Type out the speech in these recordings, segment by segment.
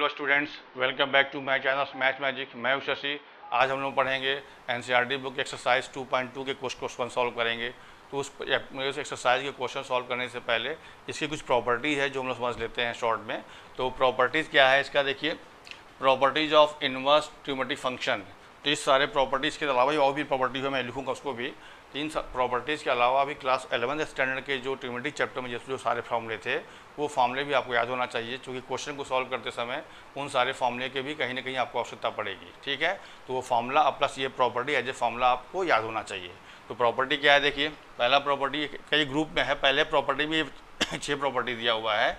Hello students, welcome back to my channel Math Magic. मैं हूं शशि। आज हम लोग पढ़ेंगे एनसीईआरटी बुक एक्सरसाइज 2.2 के क्वेश्चन सॉल्व करेंगे। तो उस एक्सरसाइज के क्वेश्चन सॉल्व करने से पहले इसकी कुछ प्रॉपर्टी है जो हम लोग समझ लेते हैं शॉर्ट में। तो प्रॉपर्टीज़ क्या है इसका, देखिए, properties of inverse trigonometric function. तो इस सारे प्रॉपर्टीज़ के अलावा और भी प्रॉपर्टी है, मैं लिखूँगा उसको भी। तीन प्रॉपर्टीज़ के अलावा भी क्लास 11th स्टैंडर्ड के जो ट्रिग्नोमेट्रिक चैप्टर में जो सारे फॉर्मूले थे वो फॉर्मूले भी आपको याद होना चाहिए, क्योंकि क्वेश्चन को सॉल्व करते समय उन सारे फॉर्मूले के भी कहीं ना कहीं आपको आवश्यकता पड़ेगी। ठीक है, तो वो फॉर्मूला प्लस ये प्रॉपर्टी एज ए फॉर्मूला आपको याद होना चाहिए। तो प्रॉपर्टी क्या है, देखिए, पहला प्रॉपर्टी कई ग्रुप में है। पहले प्रॉपर्टी में 6 प्रॉपर्टी दिया हुआ है।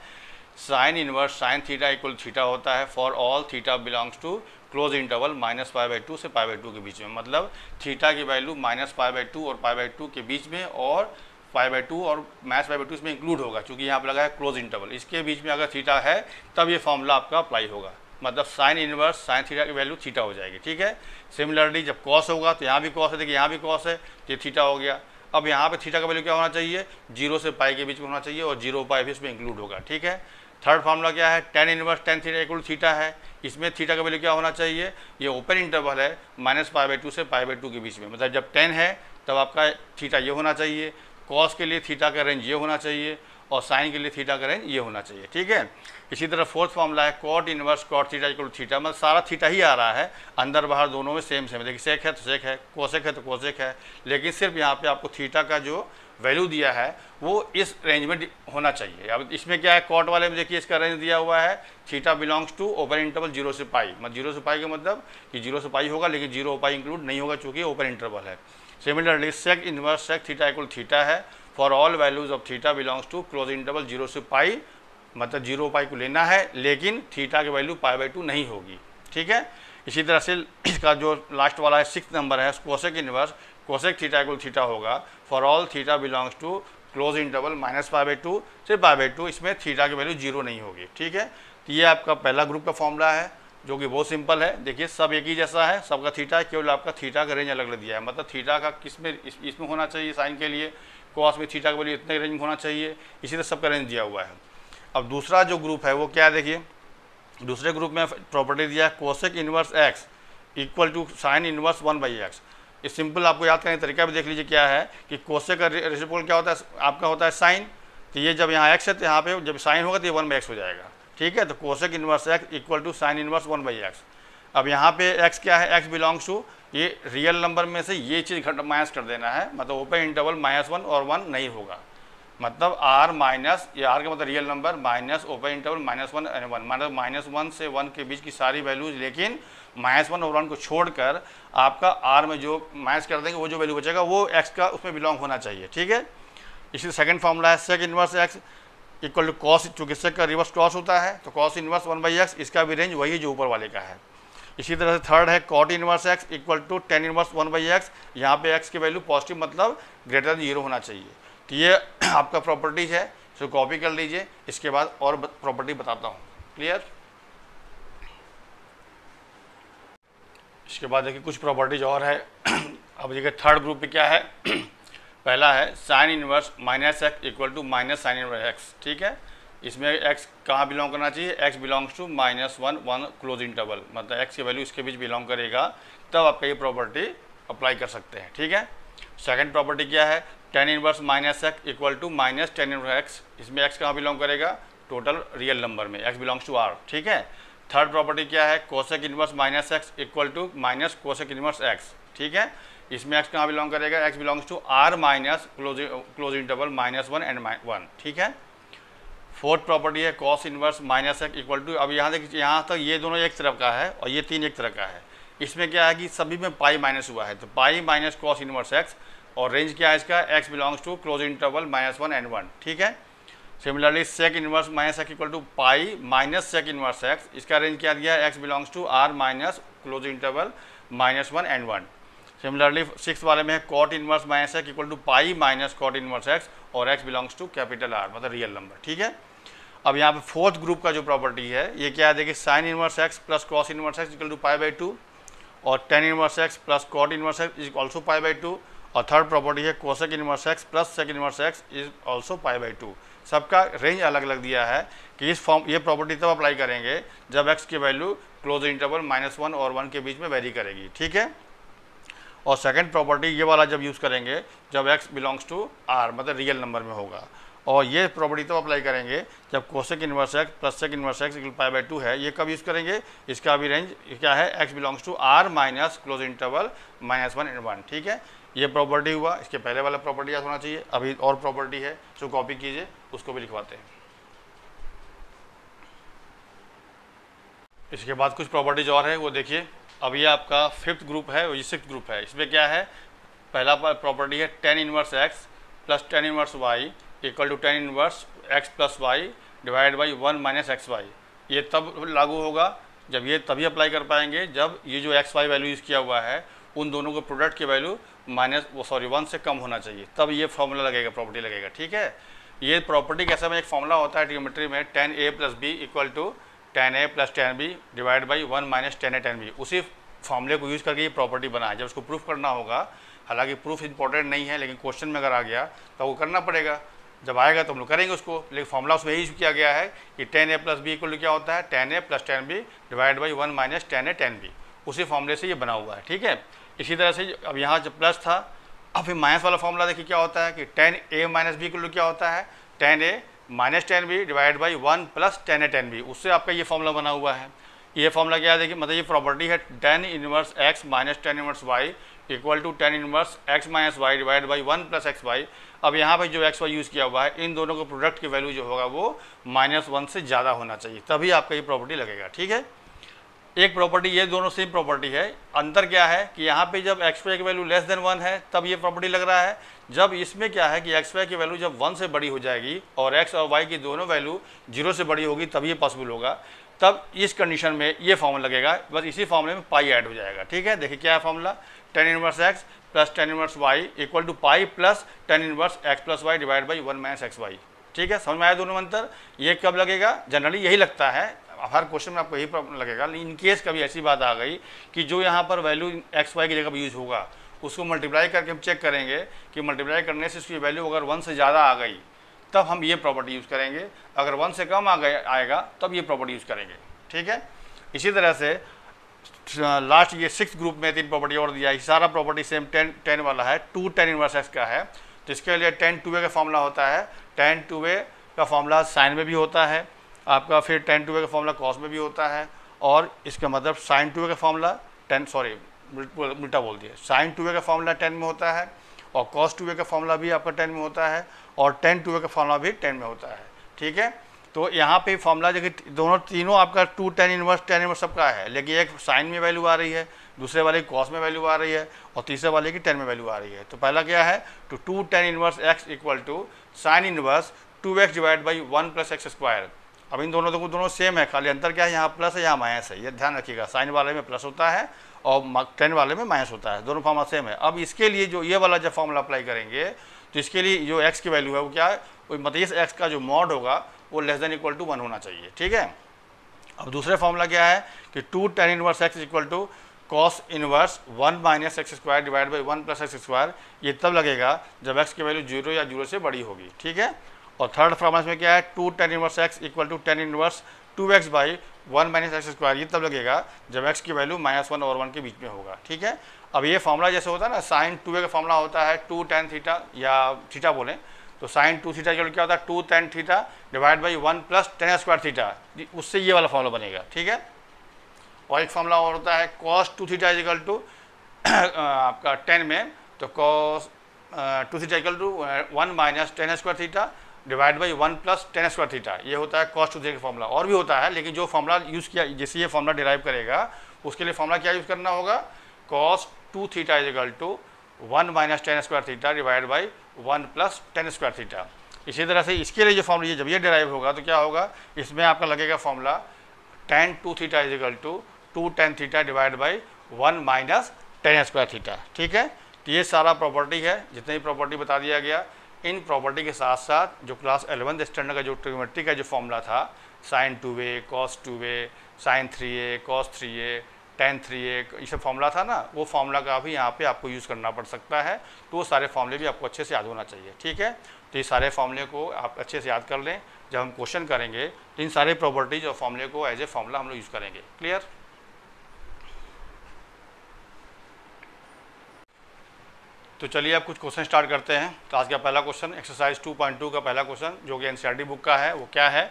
Sine inverse sine theta equal theta होता है for all theta belongs to close interval -π/2 से π/2 के बीच में। मतलब थीटा की वैल्यू -π/2 और π/2 के बीच में, और π/2 और -π/2 इसमें इंक्लूड होगा, क्योंकि यहाँ पर लगा है क्लोज इंटरवल। इसके बीच में अगर थीटा है तब ये फॉर्मूला आपका अप्लाई होगा। मतलब साइन इनवर्स साइन थीटा की वैल्यू थीटा हो जाएगी। ठीक है, सिमिलरली जब कॉस होगा तो यहाँ भी कॉस है, देखिए यहाँ भी कॉस है तो ये थीटा हो गया। अब यहाँ पे थीटा का वैल्यू क्या होना चाहिए, 0 से π के बीच में होना चाहिए, और 0 π भी इसमें इंक्लूड होगा। ठीक है, थर्ड फार्मूला क्या है, tan inverse tan theta equal theta है। इसमें थीटा का वैल्यू क्या होना चाहिए, ये ओपन इंटरवल है -π/2 से π/2 के बीच में। मतलब जब 10 है तब आपका थीटा ये होना चाहिए, कॉस के लिए थीटा का रेंज ये होना चाहिए, और साइन के लिए थीटा का रेंज ये होना चाहिए। ठीक है, इसी तरह फोर्थ फार्मूला है cot inverse cot theta equal theta. मतलब सारा थीटा ही आ रहा है, अंदर बाहर दोनों में सेम सेम। देखिए सेक है तो सेक है, कोसेक है तो कोसेक है, लेकिन सिर्फ यहाँ पे आपको थीटा का जो वैल्यू दिया है वो इस रेंज में होना चाहिए। अब इसमें क्या है, कॉट वाले में देखिए इसका रेंज दिया हुआ है, theta belongs to open interval 0 से π। मतलब 0 से π का मतलब कि 0 से π होगा, लेकिन 0 π इंक्लूड नहीं होगा चूँकि ओपन इंटरवल है। Similarly sec inverse sec theta equal theta है for all values of theta belongs to close interval 0 से π। मतलब 0 π को लेना है, लेकिन थीटा की वैल्यू π/2 नहीं होगी। ठीक है, इसी तरह से इसका जो लास्ट वाला है 6 नंबर है, cosec inverse cosec theta equal theta होगा for all theta belongs to close interval -π/2 से π/2। इसमें थीटा की वैल्यू 0 नहीं होगी। ठीक है, तो ये आपका पहला ग्रुप का फॉर्मूला है जो कि बहुत सिंपल है। देखिए सब एक ही जैसा है, सबका थीटा है, केवल आपका थीटा का रेंज अलग अलग दिया है। मतलब थीटा का किस में इसमें होना चाहिए साइन के लिए, कॉस में थीटा का वैल्यू इतने रेंज में होना चाहिए, इसी तरह सबका रेंज दिया हुआ है। अब दूसरा जो ग्रुप है वो क्या है, देखिए दूसरे ग्रुप में प्रॉपर्टी दिया है cosec inverse x equal to sine inverse 1/x। इस सिंपल आपको याद करने का तरीका भी देख लीजिए क्या है कि कोसेक का रेसिप्रोकल क्या होता है, आपका होता है साइन। तो ये जब यहाँ x है तो यहाँ पे जब साइन होगा तो ये 1/x हो जाएगा। ठीक है, तो cosec inverse x equal to sine inverse 1/x। अब यहाँ पे x क्या है, x बिलोंग्स टू ये रियल नंबर में से ये चीज़ माइनस कर देना है। मतलब ओपन इंटरवल -1 और 1 नहीं होगा। मतलब r माइनस, ये r का मतलब real number, minus open interval -1 और 1। मतलब -1 से 1 के बीच की सारी वैल्यूज, लेकिन -1 और 1 को छोड़कर आपका r में जो माइनस कर देंगे वो जो वैल्यू बचेगा वो x का उसमें बिलोंग होना चाहिए। ठीक है, इसी सेकंड फॉर्मूला है sec inverse x equal to cos, चूँकि सेक का रिवर्स कॉस होता है तो कॉस इनवर्स 1/x। इसका भी रेंज वही जो ऊपर वाले का है। इसी तरह से थर्ड है cot inverse x equal to tan inverse 1/x। यहाँ पे x की वैल्यू पॉजिटिव मतलब ग्रेटर देन 0 होना चाहिए। तो ये आपका प्रॉपर्टीज है, इसको कॉपी कर लीजिए। इसके बाद और प्रॉपर्टी बताता हूँ। क्लियर, इसके बाद देखिए कुछ प्रॉपर्टीज और है। अब देखिए थर्ड ग्रुप पे क्या है, पहला है sine inverse -x equal to minus sine inverse x। ठीक है, इसमें x कहाँ बिलोंग करना चाहिए, x belongs to -1 close interval. मतलब x की वैल्यू इसके बीच बिलोंग करेगा, तब आप ये प्रॉपर्टी अप्लाई कर सकते हैं। ठीक है, सेकंड प्रॉपर्टी क्या है, tan inverse -x equal to -10 inverse x। इसमें x कहाँ बिलोंग करेगा, टोटल रियल नंबर में, x बिलोंग्स टू r। ठीक है, थर्ड प्रॉपर्टी क्या है, cosec inverse -x equal to minus cosec inverse x। ठीक है, इसमें x कहाँ बिलोंग करेगा, x belongs to r minus close interval -1 and 1। ठीक है, फोर्थ प्रॉपर्टी है cos inverse -x equal to, अब यहाँ देखिए यहाँ तक ये दोनों एक तरफ का है और ये 3 एक तरफ का है। इसमें क्या है कि सभी में पाई माइनस हुआ है, तो pi minus cos inverse x, और रेंज क्या है इसका, x belongs to close interval -1 and 1। ठीक है, similarly sec inverse -x equal to pi minus sec inverse x। इसका रेंज क्या दिया है, x belongs to r minus close interval -1 and 1। Similarly 6 वाले में है cot inverse -x equal to pi minus cot inverse x, और x belongs to capital R, मतलब real number. ठीक है, अब यहाँ पे फोर्थ ग्रुप का जो प्रॉपर्टी है ये क्या है, देखिए sine inverse x plus cos inverse x equal to π/2, और tan inverse x plus cot inverse x is also π/2। और थर्ड प्रॉपर्टी है cosec inverse x plus sec inverse x is also π/2। सबका रेंज अलग अलग दिया है कि ये प्रॉपर्टी तब अप्लाई करेंगे जब x की वैल्यू क्लोज इंटरवल -1 और 1 के बीच में वेरी करेगी, ठीक है। और सेकंड प्रॉपर्टी ये वाला जब यूज़ करेंगे जब x बिलोंग्स टू r, मतलब रियल नंबर में होगा। और ये प्रॉपर्टी तो अप्लाई करेंगे जब cosec inverse x plus sec inverse x equal π/2 है। ये कब यूज़ करेंगे, इसका भी रेंज क्या है, x belongs to r minus close interval -1 and 1, ठीक है। ये प्रॉपर्टी हुआ, इसके पहले वाला प्रॉपर्टी याद होना चाहिए। अभी और प्रॉपर्टी है जो कॉपी कीजिए, उसको भी लिखवाते हैं। इसके बाद कुछ प्रॉपर्टीज और है वो देखिए। अब ये आपका फिफ्थ ग्रुप है और ये सिक्स्थ ग्रुप है। इसमें क्या है, पहला प्रॉपर्टी है tan inverse x plus tan inverse y equal to tan inverse x plus y divide by 1 minus x y. ये तब लागू होगा जब ये तभी अप्लाई कर पाएंगे जब ये जो एक्स वाई वैल्यू यूज़ किया हुआ है उन दोनों के प्रोडक्ट की वैल्यू 1 से कम होना चाहिए, तब ये फॉर्मूला लगेगा, प्रॉपर्टी लगेगा, ठीक है। ये प्रॉपर्टी कैसा में एक फॉर्मूला होता है ट्रिग्नोमेट्री में, tan a plus b equal to tan a plus tan b divide by 1 minus tan a tan b। उसी फॉर्मूले को यूज़ करके ये प्रॉपर्टी बना है। जब उसको प्रूफ करना होगा, हालांकि प्रूफ इंपॉर्टेंट नहीं है लेकिन क्वेश्चन में अगर आ गया तो वो करना पड़ेगा। जब आएगा तो हम लोग करेंगे उसको, लेकिन फॉर्मूला उसमें यही किया गया है कि tan a plus b equal to क्या होता है, tan a plus tan b divide by 1 minus tan a tan b। उसी फॉर्मूले से ये बना हुआ है, ठीक है। इसी तरह से अब यहाँ जब प्लस था, अब फिर माइनस वाला फॉर्मूला देखिए क्या होता है कि tan a minus b equal to क्या होता है, tan a minus tan b divide by 1 plus tan a tan b। उससे आपका ये फॉर्मूला बना हुआ है। ये फॉर्मूला क्या है देखिए, मतलब ये प्रॉपर्टी है tan inverse x minus tan inverse y equal to tan inverse x minus y divide by 1 plus x y. अब यहाँ पे जो एक्स वाई यूज़ किया हुआ है, इन दोनों के प्रोडक्ट की वैल्यू जो होगा वो -1 से ज़्यादा होना चाहिए, तभी आपका ये प्रॉपर्टी लगेगा, ठीक है। एक प्रॉपर्टी, ये दोनों सेम प्रॉपर्टी है। अंतर क्या है कि यहाँ पे जब एक्स वाई की वैल्यू लेस देन 1 है तब ये प्रॉपर्टी लग रहा है। जब इसमें क्या है कि एक्स वाई की वैल्यू जब 1 से बड़ी हो जाएगी और एक्स और वाई की दोनों वैल्यू 0 से बड़ी होगी तब ये पॉसिबल होगा। तब इस कंडीशन में ये फॉर्मूला लगेगा, बस इसी फॉर्मूले में पाई ऐड हो जाएगा, ठीक है। देखिए क्या है formula, tan inverse x plus tan inverse y equal to pi plus tan inverse x plus y divide by 1 minus x y, ठीक है। समझ में आया दोनों अंतर। ये कब लगेगा, जनरली यही लगता है, हर क्वेश्चन में आपको यही प्रॉब्लम लगेगा। लेकिन इन केस कभी ऐसी बात आ गई कि जो यहाँ पर वैल्यू एक्स वाई की जगह पर यूज़ होगा उसको मल्टीप्लाई करके हम चेक करेंगे कि मल्टीप्लाई करने से उसकी वैल्यू अगर 1 से ज़्यादा आ गई तब हम ये प्रॉपर्टी यूज़ करेंगे, अगर 1 से कम आएगा तब ये प्रॉपर्टी यूज़ करेंगे, ठीक है। इसी तरह से लास्ट ये सिक्स ग्रुप में 3 प्रॉपर्टी और दिया है। सारा प्रॉपर्टी सेम 10 वाला है, 2 tan इनवर्स x का है। तो इसके लिए tan 2a का फॉर्मूला होता है, tan 2a का फॉर्मूला साइन में भी होता है आपका, फिर tan 2a का फॉर्मूला कॉस में भी होता है, और इसका मतलब sin 2a का फॉर्मूला उल्टा बोल दिया, sin 2a का फॉर्मूला 10 में होता है और cos 2a का फॉर्मूला भी आपका 10 में होता है और tan 2a का फॉर्मूला भी 10 में होता है, ठीक है। तो यहाँ पे फॉर्मूला देखिए दोनों तीनों आपका 2 tan इनवर्स सबका है, लेकिन एक साइन में वैल्यू आ रही है, दूसरे वाले की कॉस में वैल्यू आ रही है और तीसरे वाले की 10 में वैल्यू आ रही है। तो पहला क्या है, तो 2 tan inverse x equal to sine inverse 2x divide by 1 plus x square. अब इन दोनों सेम है, खाली अंतर क्या है, यहाँ प्लस है यहाँ माइनस है, ये ध्यान रखिएगा। साइन वाले में प्लस होता है और 10 वाले में माइनस होता है, दोनों फॉर्मूला सेम है। अब इसके लिए जो ये वाला जब फॉर्मूला अप्लाई करेंगे तो इसके लिए जो x की वैल्यू है वो क्या है, मतलब इस x का जो मॉड होगा वो लेस देन इक्वल टू 1 होना चाहिए, ठीक है। अब दूसरे फॉर्मूला क्या है कि 2 tan inverse x equal to cos inverse 1 minus x square divide by 1 plus x square. ये तब लगेगा जब x की वैल्यू 0 या 0 से बड़ी होगी, ठीक है। और थर्ड फॉर्मूला में क्या है, 2 tan inverse x equal to tan inverse 2x by 1 minus x square. ये तब लगेगा जब x की वैल्यू -1 और 1 के बीच में होगा, ठीक है। अब ये फॉर्मूला जैसे होता है ना, साइन 2a का फॉर्मूला होता है 2 tan थीटा या थीटा बोलें तो साइन 2 थीटा जो क्या होता है 2 tan theta divide by 1 plus tan square theta, उससे ये वाला फॉर्मूला बनेगा, ठीक है। और एक फॉर्मूला और होता है cos 2 थीटा इक्वल टू आपका 10 में, तो cos 2 theta equal to 1 minus tan square theta divide by 1 plus tan square theta. ये होता है cos 2 थीटा का फॉर्मूला। और भी होता है, लेकिन जो फॉर्मूला यूज़ किया, जैसे ये फॉर्मूला डिराइव करेगा उसके लिए फॉर्मूला क्या यूज़ करना होगा, cos 2 theta equal to 1 minus tan square theta divide by 1 plus tan square theta. इसी तरह से इसके लिए जो फॉर्मूला जब ये डिराइव होगा तो क्या होगा, इसमें आपका लगेगा formula tan 2 theta equal to 2 tan theta divide by 1 minus tan square theta, ठीक है। तो ये सारा प्रॉपर्टी है, जितनी भी प्रॉपर्टी बता दिया गया। इन प्रॉपर्टी के साथ साथ जो क्लास 11th स्टैंडर्ड का जो ट्रिग्नोमेट्री का जो फॉर्मूला था sin 2a cos 2a sin 3a cos 3a tan 3a ये सब फॉर्मूला था ना, वो फॉर्मूला का भी यहाँ पे आपको यूज़ करना पड़ सकता है। तो वो सारे फॉर्मूले भी आपको अच्छे से याद होना चाहिए, ठीक है। तो ये सारे फॉर्मूले को आप अच्छे से याद कर लें, जब हम क्वेश्चन करेंगे तो इन सारे प्रॉपर्टीज और फॉर्मूले को एज ए फॉर्मूला हम लोग यूज़ करेंगे। क्लियर? तो चलिए अब कुछ क्वेश्चन स्टार्ट करते हैं। तो आज का पहला क्वेश्चन एक्सरसाइज 2.2 का पहला क्वेश्चन जो कि एनसीईआरटी बुक का है, वो क्या है?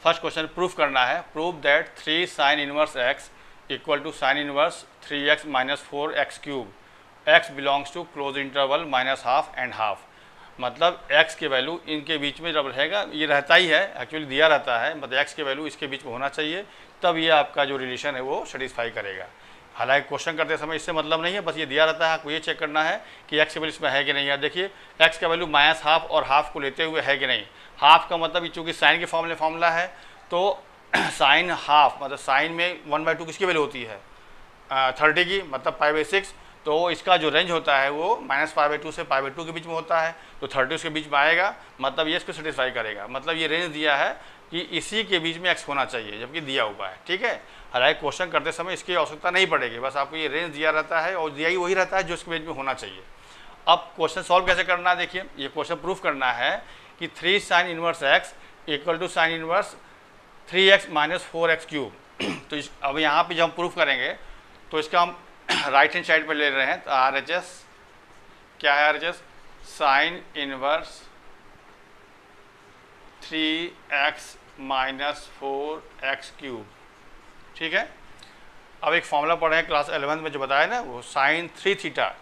फर्स्ट क्वेश्चन प्रूफ करना है, prove that 3 sin inverse x equal to sine inverse 3x minus 4x cube, x belongs to close interval minus half and half. मतलब x के वैल्यू इनके बीच में जब रहेगा, ये रहता ही है, एक्चुअली दिया रहता है, मतलब x के वैल्यू इसके बीच में होना चाहिए, तब ये आपका जो रिलेशन है वो सेटिस्फाई करेगा। हालांकि क्वेश्चन करते समय इससे मतलब नहीं है, बस ये दिया रहता है, आपको ये चेक करना है कि x के वैल्यू इसमें है कि नहीं है। देखिए x का वैल्यू माइनस हाफ और हाफ को लेते हुए है कि नहीं। हाफ का मतलब चूँकि साइन के फॉर्मूला है, तो साइन हाफ मतलब साइन में 1/2 किसकी वैल्यू होती है? 30 की, मतलब π/6। तो इसका जो रेंज होता है वो -π/2 से π/2 के बीच में होता है, तो 30 उसके बीच में आएगा, मतलब ये इसको सेटिस्फाई करेगा। मतलब ये रेंज दिया है कि इसी के बीच में x होना चाहिए, जबकि दिया हुआ है, ठीक है। हालांकि क्वेश्चन करते समय इसकी आवश्यकता नहीं पड़ेगी, बस आपको ये रेंज दिया रहता है और दिया ही वही रहता है जो इसके बीच में होना चाहिए। अब क्वेश्चन सॉल्व कैसे करना है, देखिए ये क्वेश्चन प्रूफ करना है कि 3 sin inverse x equal to sine inverse 3x minus 4x cube. तो अब यहाँ पे जब हम प्रूफ करेंगे तो इसका हम राइट हैंड साइड पे ले रहे हैं। तो RHS क्या है? RHS sign inverse 3x minus 4x cube, ठीक है। अब एक फॉर्मूला पढ़े हैं क्लास 11 में जो बताया ना, वो साइन 3 थीटा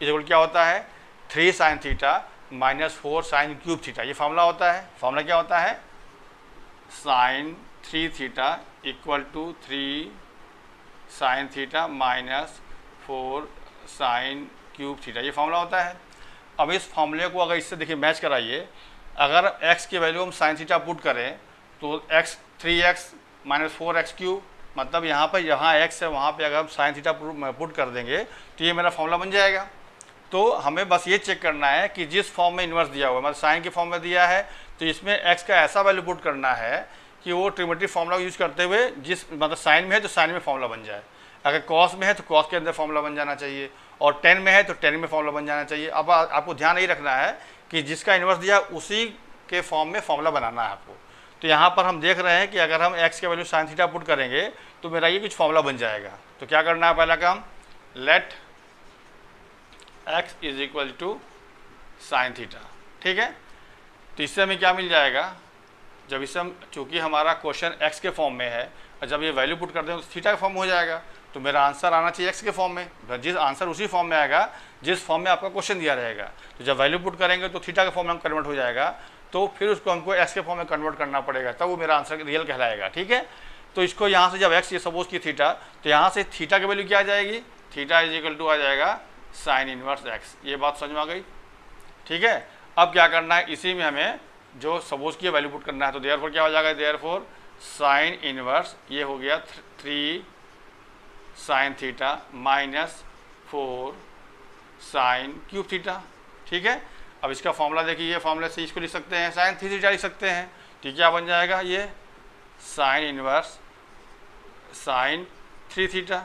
इक्वल क्या होता है? 3 sin theta minus 4 sin cube theta, ये फॉर्मूला होता है। फॉर्मूला क्या होता है? Sine 3 theta equal to 3 sin theta minus 4 sin cube theta, ये फॉर्मूला होता है। अब इस फॉर्मूले को अगर इससे देखिए मैच कराइए, अगर x की वैल्यू हम sin थीटा पुट करें तो x 3x minus 4x cube, मतलब यहाँ पर जहाँ x है वहाँ पे अगर हम sin थीटा पुट कर देंगे तो ये मेरा फॉर्मूला बन जाएगा। तो हमें बस ये चेक करना है कि जिस फॉर्म में इन्वर्स दिया हुआ है, मतलब साइन के फॉर्म में दिया है, तो इसमें x का ऐसा वैल्यू पुट करना है कि वो ट्रिग्नोमेट्री फॉर्मूला यूज़ करते हुए जिस मतलब साइन में है तो साइन में फॉर्मूला बन जाए, अगर कॉस में है तो कॉस के अंदर फॉर्मूला बन जाना चाहिए, और टेन में है तो टेन में फॉर्मूला बन जाना चाहिए। अब आपको ध्यान नहीं रखना है कि जिसका इन्वर्स दिया उसी के फॉर्म में फॉर्मूला बनाना है आपको। तो यहाँ पर हम देख रहे हैं कि अगर हम x के वैल्यू साइन थीटा पुट करेंगे तो मेरा ये कुछ फॉर्मूला बन जाएगा। तो क्या करना है? पहला काम, let x is equal to sine theta, ठीक है। तो इससे हमें क्या मिल जाएगा? जब इससे हम, चूँकि हमारा क्वेश्चन x के फॉर्म में है और जब ये वैल्यू पुट कर दें तो थीटा का फॉर्म हो जाएगा, तो मेरा आंसर आना चाहिए x के फॉर्म में। जिस आंसर उसी फॉर्म में आएगा जिस फॉर्म में आपका क्वेश्चन दिया रहेगा। तो जब वैल्यू पुट करेंगे तो थीटा के फॉर्म में कन्वर्ट हो जाएगा, तो फिर उसको हमको x के फॉर्म में कन्वर्ट करना पड़ेगा, तब वो मेरा आंसर रियल कहलाएगा, ठीक है। तो इसको यहाँ से जब x ये सपोज की थीटा, तो यहाँ से थीटा की वैल्यू क्या आ जाएगी? थीटा इज इक्वल टू आ जाएगा साइन इनवर्स x। ये बात समझ में आ गई, ठीक है। अब क्या करना है? इसी में हमें जो सपोज की वैल्यू पुट करना है, तो देयरफॉर क्या हो जाएगा? देयरफॉर साइन इनवर्स ये हो गया 3 sin theta minus 4 sin cube theta, ठीक है। अब इसका फॉर्मूला देखिए, ये फॉर्मूले से इसको लिख सकते हैं, साइन 3 थीटा लिख सकते हैं, ठीक, क्या बन जाएगा? ये साइन इनवर्स साइन 3 थीटा,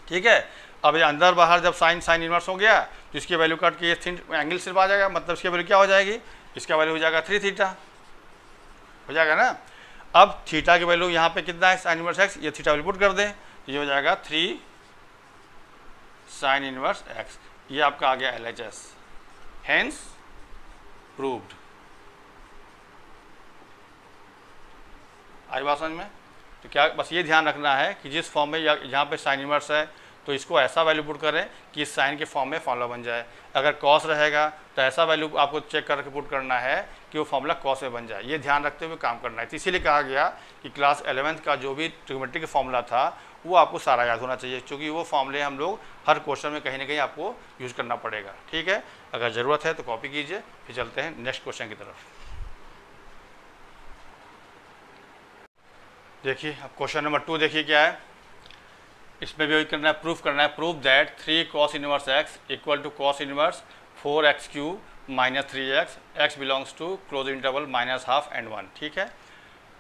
ठीक है। अब ये अंदर बाहर जब साइन इनवर्स हो गया तो इसकी वैल्यू काट के ये एंगल सिर्फ आ जाएगा, मतलब इसकी वैल्यू क्या हो जाएगी? इसका वैल्यू हो जाएगा 3 थीटा, हो जाएगा ना। अब थीटा की वैल्यू यहाँ पे कितना है? साइन इनवर्स x, ये थीटा वैल्यू पुट कर दें, ये हो जाएगा 3 साइन इनवर्स x। ये आपका आ गया LHS, हेंस प्रूव्ड। आई बात समझ में? तो क्या बस ये ध्यान रखना है कि जिस फॉर्म में यहाँ पे साइन इनवर्स है तो इसको ऐसा वैल्यू पुट करें कि इस साइन के फॉर्म में फॉर्मूला बन जाए। अगर कॉस रहेगा तो ऐसा वैल्यू आपको चेक करके पुट करना है कि वो फॉर्मूला कॉस में बन जाए। ये ध्यान रखते हुए काम करना है। तो इसीलिए कहा गया कि क्लास 11th का जो भी ट्रिग्नोमेट्री का फॉर्मूला था वो आपको सारा याद होना चाहिए, क्योंकि वो फॉर्मूले हम लोग हर क्वेश्चन में कहीं ना कहीं आपको यूज़ करना पड़ेगा, ठीक है। अगर ज़रूरत है तो कॉपी कीजिए। फिर चलते हैं नेक्स्ट क्वेश्चन की तरफ। देखिए अब क्वेश्चन नंबर 2 देखिए क्या है। इसमें भी वही करना है, प्रूफ करना है। Proof that 3 cos inverse x equal to cos inverse 4x cube minus 3x, x belongs to close interval minus half and 1, ठीक है।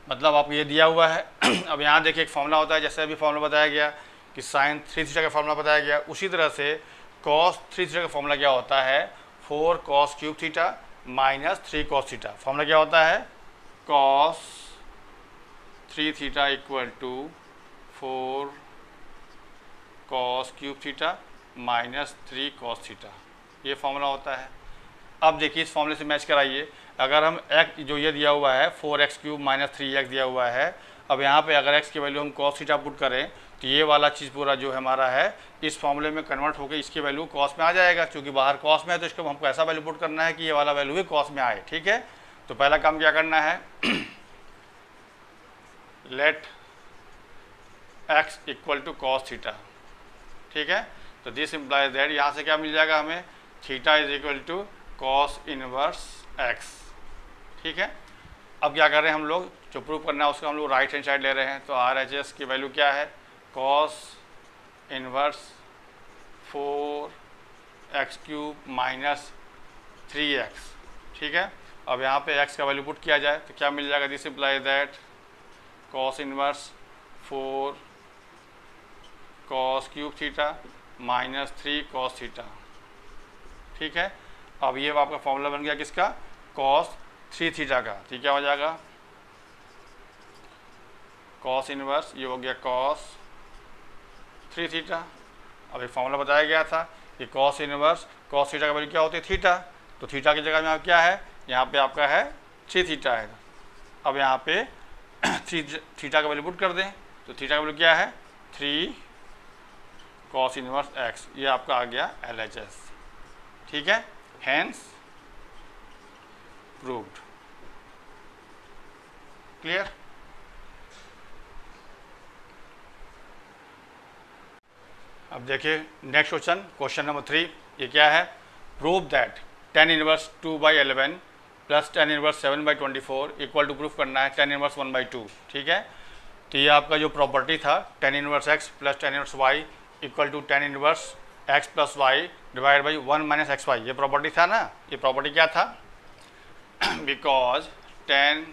मतलब आप ये दिया हुआ है। अब यहाँ देखिए एक फॉर्मूला होता है, जैसे अभी फॉर्मूला बताया गया कि साइन 3 थीटा का फॉर्मूला बताया गया, उसी तरह से कॉस 3 थीटा का फॉर्मूला क्या होता है, 4 cos cube theta minus 3 cos theta. Formula क्या होता है, cos 3 theta equal to 4 cos cube theta minus 3 cos theta, ये फॉर्मूला होता है। अब देखिए इस फॉर्मूले से मैच कराइए, अगर हम x जो ये दिया हुआ है 4x क्यूब माइनस 3x दिया हुआ है, अब यहाँ पे अगर x की वैल्यू हम cos थीटा पुट करें तो ये वाला चीज़ पूरा जो हमारा है इस फॉर्मूले में कन्वर्ट होकर इसकी वैल्यू cos में आ जाएगा, क्योंकि बाहर cos में है तो इसको हमको ऐसा वैल्यू पुट करना है कि ये वाला वैल्यू भी cos में आए। ठीक है, तो पहला काम क्या करना है, let x equal to cos theta. ठीक है, तो दिस इम्प्लाइज दैट यहाँ से क्या मिल जाएगा हमें, theta is equal to cos inverse x। ठीक है, अब क्या कर रहे हैं हम लोग, जो प्रूव करना है उसका हम लोग राइट हैंड साइड ले रहे हैं, तो RHS की वैल्यू क्या है, cos inverse 4x cube minus 3x। ठीक है, अब यहाँ पे x का वैल्यू पुट किया जाए तो क्या मिल जाएगा, this implies that cos inverse 4 cos cube theta minus 3 cos theta. ठीक है, अब ये आपका फॉर्मूला बन गया किसका, cos 3 थीटा का। ठीक, क्या हो जाएगा, cos इनवर्स ये हो गया cos 3 थीटा। अब एक फॉर्मूला बताया गया था कि cos इनवर्स cos थीटा का वैल्यू क्या होती है, थीटा, तो थीटा की जगह में क्या है, यहाँ पे आपका है 3 थीटा है। अब यहाँ पे 3 थीटा का वैल्यू पुट कर दें तो थीटा का वैल्यू क्या है, 3 cos इनवर्स x, ये आपका आ गया LHS। ठीक है, हैंस प्रूव्ड। क्लियर। अब देखिए नेक्स्ट क्वेश्चन, क्वेश्चन नंबर 3, ये क्या है, prove that tan inverse 2/11 plus tan inverse 7/24 equal to, proof करना है tan इनवर्स 1/2। ठीक है, तो ये आपका जो प्रॉपर्टी था tan inverse x plus tan inverse y equal to tan inverse x plus y divide by 1 minus XY, ये प्रॉपर्टी था ना, ये प्रॉपर्टी क्या था, because tan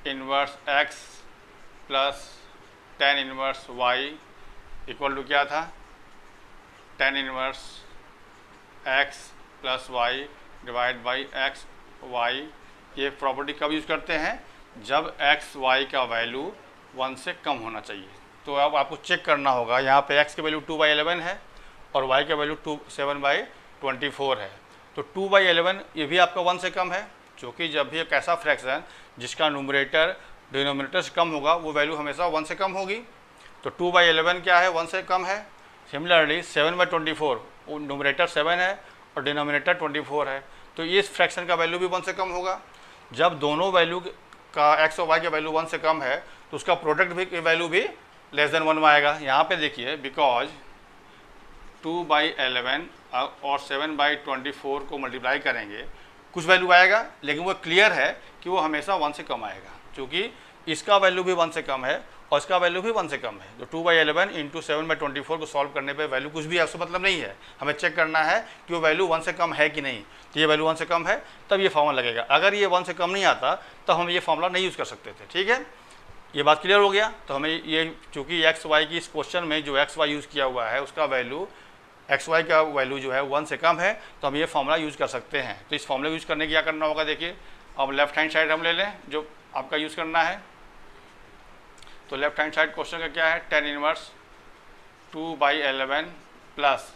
inverse x plus tan inverse y equal to क्या था, tan inverse x plus y divide by XY। ये property कब यूज़ करते हैं, जब XY का वैल्यू 1 से कम होना चाहिए। तो अब आपको चेक करना होगा, यहाँ पे x की वैल्यू 2/11 है और y का वैल्यू 7/24 है, तो 2/11 ये भी आपका 1 से कम है, क्योंकि जब भी एक ऐसा फ्रैक्शन जिसका न्यूमरेटर डिनोमिनेटर से कम होगा वो वैल्यू हमेशा 1 से कम होगी। तो 2/11 क्या है, 1 से कम है। सिमिलरली 7/24 वो न्यूमरेटर 7 है और डिनोमिनेटर 24 है, तो इस फ्रैक्शन का वैल्यू भी 1 से कम होगा। जब दोनों वैल्यू का x और y का वैल्यू 1 से कम है तो उसका प्रोडक्ट भी वैल्यू भी लेस देन 1 में आएगा। यहाँ पे देखिए, बिकॉज 2/11 और 7/24 को मल्टीप्लाई करेंगे कुछ वैल्यू आएगा, लेकिन वो क्लियर है कि वो हमेशा 1 से कम आएगा, क्योंकि इसका वैल्यू भी 1 से कम है और इसका वैल्यू भी 1 से कम है। तो 2/11 इंटू 7/24 को सॉल्व करने पे वैल्यू कुछ भी आपसे मतलब नहीं है, हमें चेक करना है कि वो वैल्यू 1 से कम है कि नहीं। तो ये वैल्यू 1 से कम है तब ये फॉर्मूला लगेगा, अगर ये 1 से कम नहीं आता तो हम ये फॉर्मूला नहीं यूज़ कर सकते थे। ठीक है, ये बात क्लियर हो गया। तो हमें ये, चूँकि XY की इस क्वेश्चन में जो XY यूज़ किया हुआ है उसका वैल्यू XY का वैल्यू जो है 1 से कम है, तो हम ये फॉर्मूला यूज़ कर सकते हैं। तो इस फॉर्मूला यूज़ करने की क्या करना होगा, देखिए अब लेफ्ट हैंड साइड हम ले लें जो आपका यूज़ करना है। तो लेफ्ट हैंड साइड क्वेश्चन का क्या है, tan inverse 2/11 plus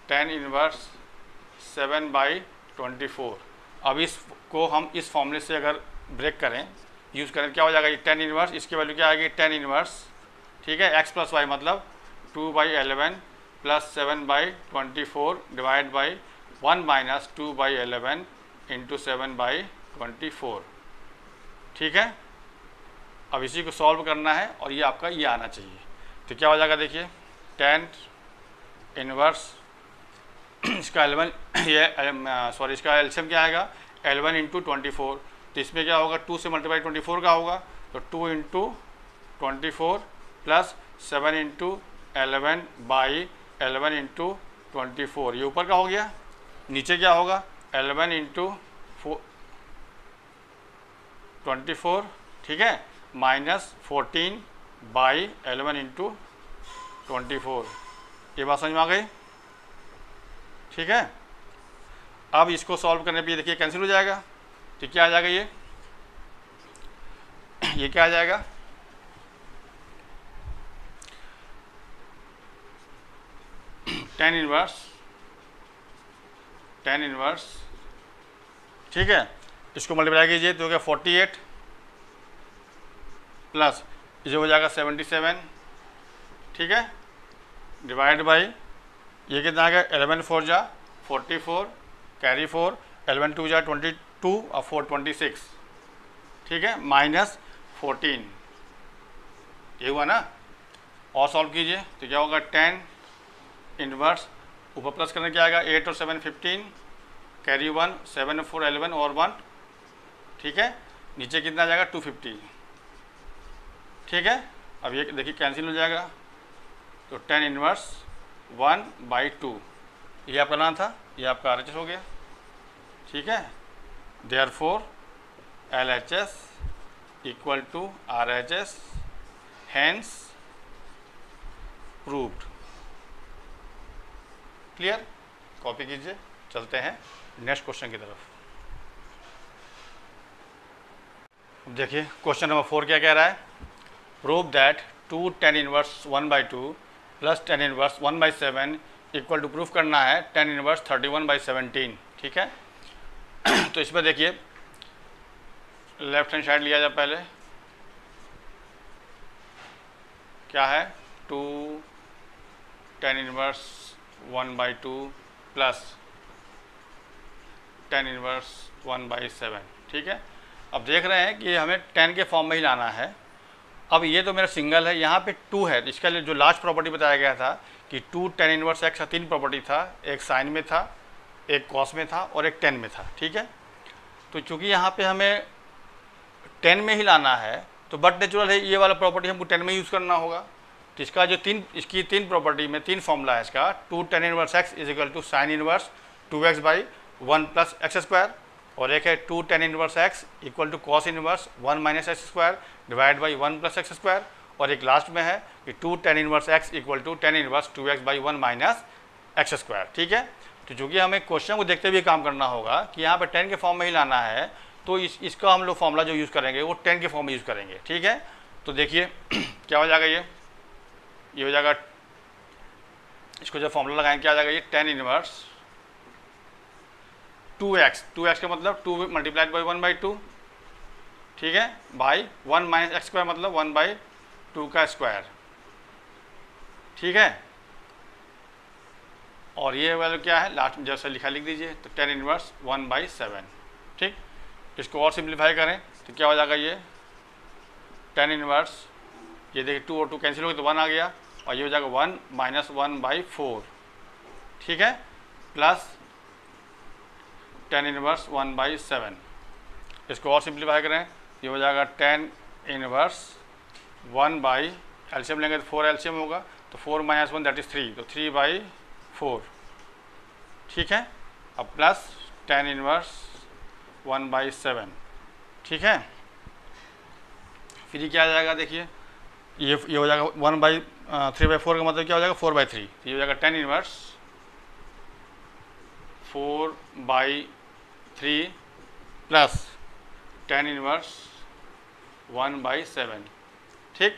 tan inverse 7/24। अब इसको हम इस फॉर्मूले से अगर ब्रेक करें, यूज़ करें, क्या हो जाएगा, ये tan इनवर्स, इसकी वैल्यू क्या आएगी, tan इनवर्स, ठीक है, x प्लस वाई मतलब 2/11 plus 7/24 divide by 1 minus 2/11 into 7/24। ठीक है, अब इसी को सॉल्व करना है और ये आपका ये आना चाहिए। तो क्या हो जाएगा, देखिए tan इनवर्स इसका L1 ये सॉरी इसका एलसीएम क्या आएगा, L1 इंटू 24, तो इसमें क्या होगा, 2 से मल्टीप्लाई 24 का होगा, तो 2 into 24 plus 7 into 11 by 11 into 24, ये ऊपर का हो गया। नीचे क्या होगा, 11 इंटू 24, ठीक है, माइनस 14 बाई 11 इंटू 24। ये बात समझ में आ गई? ठीक है। अब इसको सॉल्व करने पे देखिए कैंसिल हो जाएगा, तो क्या आ जाएगा ये क्या आ जाएगा? टेन इनवर्स, ठीक है। इसको मल्टीप्लाई कीजिए तो हो गया 48 प्लस ये हो जाएगा 77, ठीक है, डिवाइड बाई ये कितना आ गया 11 4 जा 44, कैरी 4, 11 2 जा 22 और 4 26, ठीक है, माइनस 14। ये हुआ ना। और सॉल्व कीजिए तो क्या होगा 10 इनवर्स, ऊपर प्लस करने क्या आएगा 8 और 7 15, कैरी 1, 7 4 11 और 1, ठीक है, नीचे कितना आ जाएगा 250, ठीक है। अब ये देखिए कैंसिल हो जाएगा, तो 10 इनवर्स 1/2 ये आपका नाम था, ये आपका RHS हो गया, ठीक है। Therefore LHS equal to RHS, hence proved. Clear? Copy कीजिए, चलते हैं नेक्स्ट क्वेश्चन की तरफ। देखिए क्वेश्चन नंबर 4 क्या कह रहा है? Prove that 2 tan inverse 1/2 plus tan inverse 1/7 equal to, proof करना है tan इनवर्स 31/17, ठीक है। तो इसमें देखिए लेफ्ट हैंड साइड लिया जाए पहले, क्या है 2 tan inverse 1/2 plus tan inverse 1/7, ठीक है। अब देख रहे हैं कि हमें 10 के फॉर्म में ही लाना है। अब ये तो मेरा सिंगल है, यहाँ पे 2 है, तो इसका लिए जो लास्ट प्रॉपर्टी बताया गया था कि 2 tan इनवर्स x का 3 प्रॉपर्टी था, एक साइन में था, एक कॉस में था और एक 10 में था, ठीक है। तो चूंकि यहाँ पे हमें 10 में ही लाना है, तो बट नेचुरल है ये वाला प्रॉपर्टी हमको 10 में यूज़ करना होगा। तो इसका जो इसकी 3 प्रॉपर्टी में 3 फॉर्मूला है इसका, 2 tan inverse x is equal to sine inverse 2x/1 plus x², और एक है 2 tan inverse x equal to cos inverse 1 minus x² divide by 1 plus x², और एक लास्ट में है कि 2 tan inverse x equal to tan inverse 2x/1 minus x², ठीक है। तो चूँकि हमें क्वेश्चन को देखते हुए काम करना होगा कि यहाँ पे 10 के फॉर्म में ही लाना है, तो इसका हम लोग फॉर्मूला जो यूज़ करेंगे वो 10 के फॉर्म में यूज़ करेंगे, ठीक है। तो देखिए क्या हो जाएगा, ये हो जाएगा, इसको जब फॉर्मूला लगाएंगे क्या आ जाएगा, ये tan इनवर्स 2x का मतलब 2 मल्टीप्लाइड बाई 1/2, ठीक है, बाई 1 माइनस x² मतलब 1/2 का स्क्वायर, ठीक है। और ये वैल्यू क्या है, लास्ट में जैसा लिखा लिख दीजिए, तो tan इनवर्स 1/7, ठीक। इसको और सिंप्लीफाई करें तो क्या हो जाएगा, ये tan इनवर्स, ये देखिए 2 और 2 कैंसिल हो गए तो 1 आ गया, और ये हो जाएगा 1 माइनस 1/4, ठीक है, प्लस tan इनवर्स 1/7। इसको और सिंप्लीफाई करें, ये हो जाएगा tan इनवर्स 1 एलसीएम लेंगे तो 4 एलसीएम होगा, तो 4 माइनस 1 दैट इज 3, तो 3/4, ठीक है। अब प्लस tan इनवर्स 1/7, ठीक है। फिर ये क्या आ जाएगा, देखिए ये हो जाएगा 3/4 का मतलब क्या हो जाएगा 4/3, तो ये हो जाएगा tan inverse 4/3 plus tan inverse 1/7, ठीक।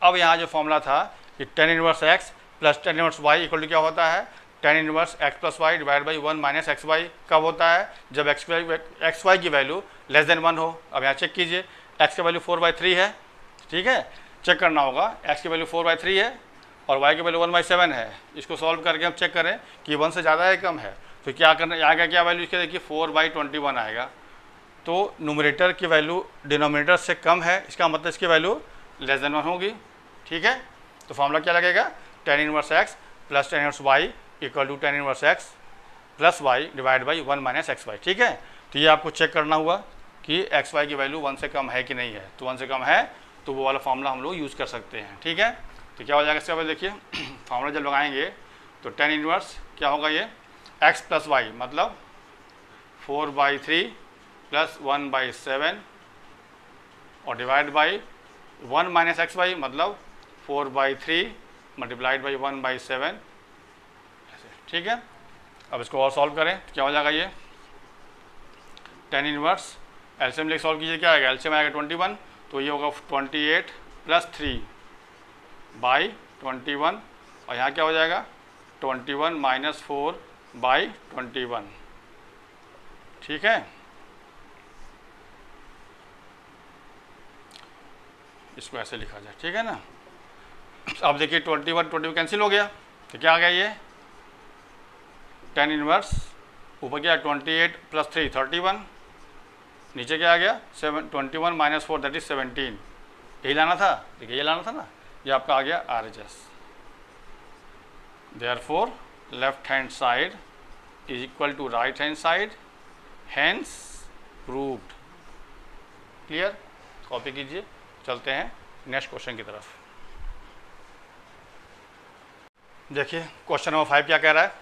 अब यहाँ जो फॉर्मूला था कि tan inverse x plus tan inverse y equal to क्या होता है, tan inverse x plus y divide by 1 minus xy कब होता है, जब xy की वैल्यू लेस देन 1 हो। अब यहाँ चेक कीजिए, x की वैल्यू 4/3 है, ठीक है, चेक करना होगा, x की वैल्यू 4/3 है और y की वैल्यू 1/7 है। इसको सॉल्व करके हम चेक करें कि 1 से ज़्यादा है कम है, तो क्या करना आएगा, क्या वैल्यू इसके देखिए 4/21 आएगा। तो न्यूमरेटर की वैल्यू डिनोमिनेटर से कम है, इसका मतलब इसकी वैल्यू लेस देन 1 होगी, ठीक है। तो फॉर्मूला क्या लगेगा, tan inverse x plus tan inverse y equal to tan inverse x plus y divide by 1 minus xy, ठीक है। तो ये आपको चेक करना हुआ कि xy की वैल्यू 1 से कम है कि नहीं है, तो 1 से कम है तो वो वाला फॉर्मूला हम लोग यूज़ कर सकते हैं, ठीक है। तो क्या हो जाएगा इसका, देखिए फॉर्मूला जब लगाएंगे तो tan इनवर्स क्या होगा, ये x प्लस y मतलब 4/3 प्लस 1/7 और डिवाइड बाई 1 माइनस xy मतलब 4/3 मल्टीप्लाइड बाई 1/7 ऐसे, ठीक है। अब इसको और सॉल्व करें तो क्या हो जाएगा ये tan इनवर्स एलसीएम लेके सॉल्व कीजिए, क्या आएगा, एलसीएम आएगा 21, तो ये होगा 28 + 3 बाई 21, और यहाँ क्या हो जाएगा 21 - 4 बाई 21, ठीक है। इसको ऐसे लिखा जाए, ठीक है ना। अब देखिए 21 कैंसिल हो गया, तो क्या आ गया ये tan इनवर्स, ऊपर क्या 28 + 3 31, नीचे क्या आ गया 21 - 4 दैट इज 17, यही लाना था, देखिए ये लाना था ना, ये आपका आ गया RHS। Therefore left hand side is equal to right hand side, hence proved. Clear, copy कीजिए, चलते हैं नेक्स्ट क्वेश्चन की तरफ। देखिए क्वेश्चन नंबर 5 क्या कह रहा है।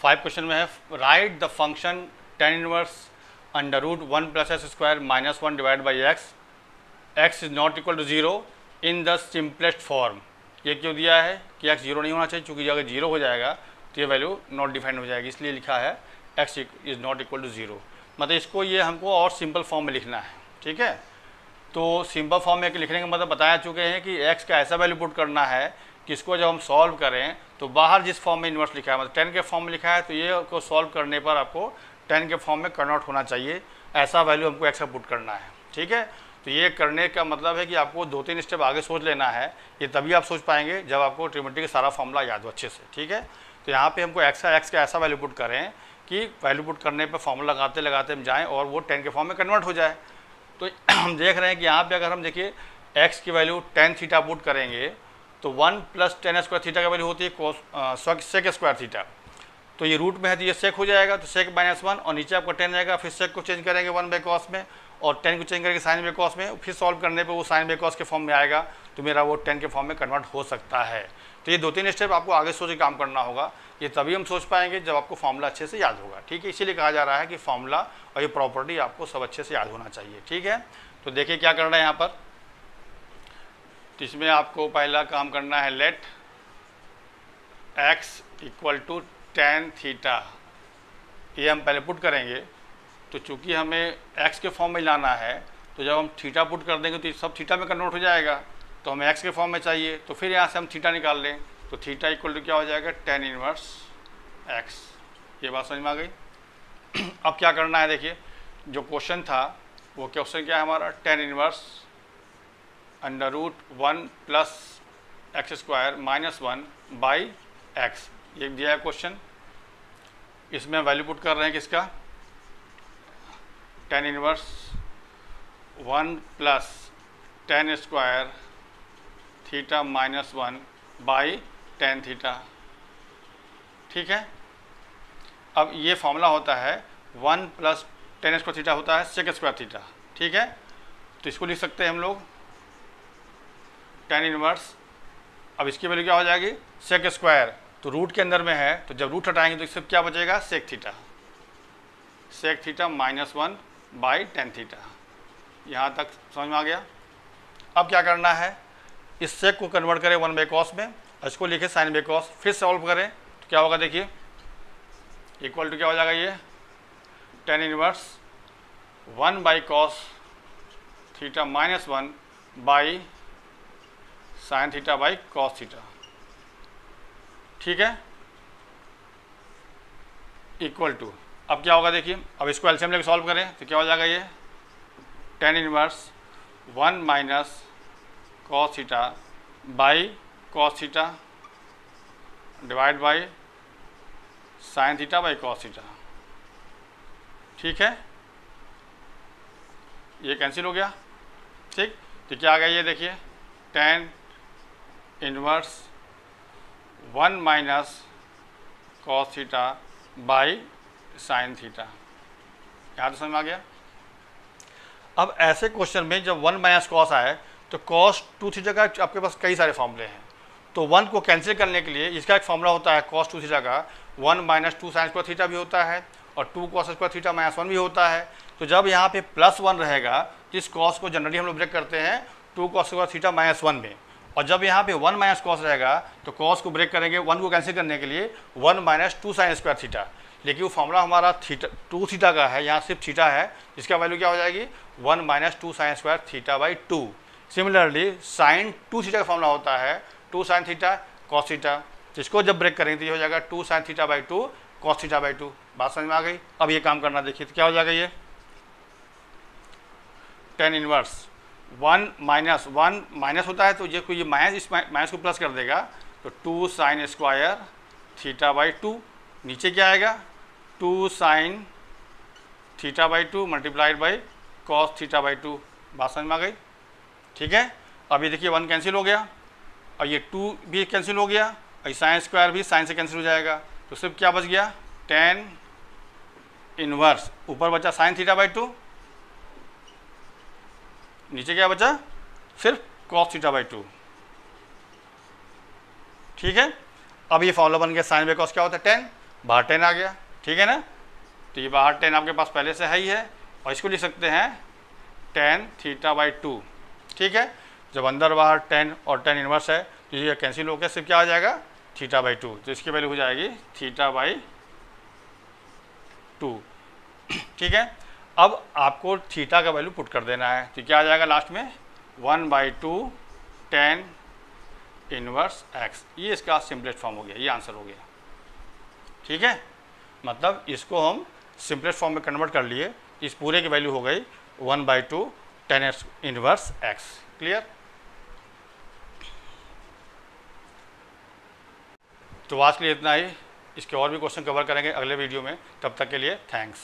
5 क्वेश्चन में है write the function tan inverse √1 + s² - 1 divide by x is not equal to 0 in the simplest form. ये क्यों दिया है कि x 0 नहीं होना चाहिए, क्योंकि अगर 0 हो जाएगा तो ये वैल्यू नॉट डिफाइंड हो जाएगी, इसलिए लिखा है x is not equal to 0। मतलब इसको ये हमको और सिंपल फॉर्म में लिखना है, ठीक है। तो सिंपल फॉर्म में लिखने का मतलब बता चुके हैं कि x का ऐसा वैल्यू पुट करना है कि इसको जब हम सॉल्व करें तो बाहर जिस फॉर्म में इन्वर्स लिखा है, मतलब 10 के फॉर्म में लिखा है, तो ये को सॉल्व करने पर आपको 10 के फॉर्म में कन्वर्ट होना चाहिए, ऐसा वैल्यू हमको x का पुट करना है, ठीक है। तो ये करने का मतलब है कि आपको 2-3 स्टेप आगे सोच लेना है, ये तभी आप सोच पाएंगे जब आपको ट्रिग्नोमेट्री का सारा फॉर्मूला याद हो अच्छे से, ठीक है। तो यहाँ पे हमको x का ऐसा वैल्यू पुट करें कि वैल्यू पुट करने पर फॉर्मूला लगाते लगाते हम जाएँ और वो 10 के फॉर्म में कन्वर्ट हो जाए। तो हम देख रहे हैं कि यहाँ पे अगर हम देखिए x की वैल्यू tan थीटा पुट करेंगे तो 1 + tan² थीटा का वैल्यू होती है sec² थीटा, तो ये रूट में है तो ये सेक हो जाएगा, तो sec -1 और नीचे आपका tan आएगा, फिर sec को चेंज करेंगे 1/cos में और tan को चेंज करेंगे sin/cos में, फिर सॉल्व करने पे वो sin/cos के फॉर्म में आएगा, तो मेरा वो 10 के फॉर्म में कन्वर्ट हो सकता है। तो ये 2-3 स्टेप आपको आगे सोच के काम करना होगा, ये तभी हम सोच पाएंगे जब आपको फॉर्मूला अच्छे से याद होगा, ठीक है। इसीलिए कहा जा रहा है कि फॉर्मूला और ये प्रॉपर्टी आपको सब अच्छे से याद होना चाहिए, ठीक है। तो देखिए क्या करना है यहाँ पर, तो इसमें आपको पहला काम करना है लेट x = tan थीटा, ये हम पहले पुट करेंगे। तो चूंकि हमें x के फॉर्म में लाना है, तो जब हम थीटा पुट कर देंगे तो सब थीटा में कन्वर्ट हो जाएगा, तो हमें x के फॉर्म में चाहिए, तो फिर यहाँ से हम थीटा निकाल लें, तो थीटा = क्या हो जाएगा tan इनवर्स x। ये बात समझ में आ गई। अब क्या करना है, देखिए जो क्वेश्चन था वो क्वेश्चन क्या है हमारा, tan inverse √1 + x² - 1 by x, ये दिया है क्वेश्चन। इसमें वैल्यू पुट कर रहे हैं किसका, tan inverse 1 + tan² theta -1 by tan theta, ठीक है। अब ये फॉर्मूला होता है 1 + tan² थीटा होता है sec² थीटा, ठीक है। तो इसको लिख सकते हैं हम लोग tan इनवर्स, अब इसकी वैल्यू क्या हो जाएगी sec², तो रूट के अंदर में है, तो जब रूट हटाएंगे तो इससे क्या बचेगा sec theta -1 by tan theta. यहाँ तक समझ में आ गया। अब क्या करना है, इस sec को कन्वर्ट करें 1/cos में, इसको लिखे sin/cos, फिर सॉल्व करें तो क्या होगा, देखिए इक्वल टू क्या हो जाएगा ये tan inverse 1/cos theta -1 by sin theta by cos theta, ठीक है, इक्वल टू। अब क्या होगा, देखिए अब इसको एलसीएम लेके सॉल्व करें तो क्या हो जाएगा ये tan inverse 1 - cos theta by cos theta divide by sin theta by cos theta, ठीक है। ये कैंसिल हो गया, ठीक। तो क्या आ गया ये देखिए tan inverse 1 - cos theta by sin theta, यहाँ तो समझ में आ गया। अब ऐसे क्वेश्चन में जब 1 - cos आए तो cos 2 थीटा का आपके पास कई सारे फॉर्मूले हैं, तो 1 को कैंसिल करने के लिए इसका एक फॉर्मूला होता है cos 2 थीटा का 1 - 2 sin² थीटा भी होता है और 2 cos² थीटा -1 भी होता है। तो जब यहाँ पे +1 रहेगा तो इस cos को जनरली हम लोग ब्रेक करते हैं 2 cos² थीटा -1 में, और जब यहाँ पे 1 माइनस कॉस रहेगा तो कॉस को ब्रेक करेंगे, 1 को कैंसिल करने के लिए 1 माइनस 2 साइन स्क्वायर थीटा। लेकिन वो फॉर्मूला हमारा थीटा 2 थीटा का है, यहाँ सिर्फ थीटा है, इसका वैल्यू क्या हो जाएगी 1 minus 2 sine square theta by 2। Similarly sign 2 theta का फॉर्मूला होता है 2 साइन थीटा कॉस थीटा, जिसको जब ब्रेक करेंगे तो ये हो जाएगा 2 sine theta by 2 cos theta by 2। बात समझ में आ गई। अब ये काम करना देखिए तो क्या हो जाएगा, ये tan इनवर्स 1 माइनस होता है तो ये माइनस, इस माइनस को प्लस कर देगा तो 2 साइन स्क्वायर थीटा बाई 2। नीचे क्या आएगा 2 sine theta by 2 multiplied by cos theta by 2। बात समझ में आ गई, ठीक है। अब ये देखिए 1 कैंसिल हो गया और ये 2 भी कैंसिल हो गया और साइन स्क्वायर भी साइन से कैंसिल हो जाएगा, तो सिर्फ क्या बच गया tan इनवर्स, ऊपर बचा साइन थीटा बाई 2, नीचे क्या बचा सिर्फ कॉस थीटा बाई 2, ठीक है। अब ये फॉर्मूला बन गया साइन बाई कॉस क्या होता है tan, बाहर tan आ गया, ठीक है ना। तो ये बाहर tan आपके पास पहले से है ही है और इसको लिख सकते हैं tan थीटा बाई 2, ठीक है। जब अंदर बाहर tan और tan इनवर्स है तो ये कैंसिल होकर सिर्फ क्या आ जाएगा थीटा बाई 2, तो इसकी वैल्यू हो जाएगी थीटा बाई 2, ठीक है। अब आपको थीटा का वैल्यू पुट कर देना है तो क्या आ जाएगा लास्ट में 1/2 tan इनवर्स x। ये इसका सिंपलेस्ट फॉर्म हो गया, ये आंसर हो गया, ठीक है। मतलब इसको हम सिंपलेस्ट फॉर्म में कन्वर्ट कर लिए, इस पूरे की वैल्यू हो गई 1/2 tan इनवर्स x। क्लियर। तो आज के लिए इतना ही, इसके और भी क्वेश्चन कवर करेंगे अगले वीडियो में। तब तक के लिए थैंक्स।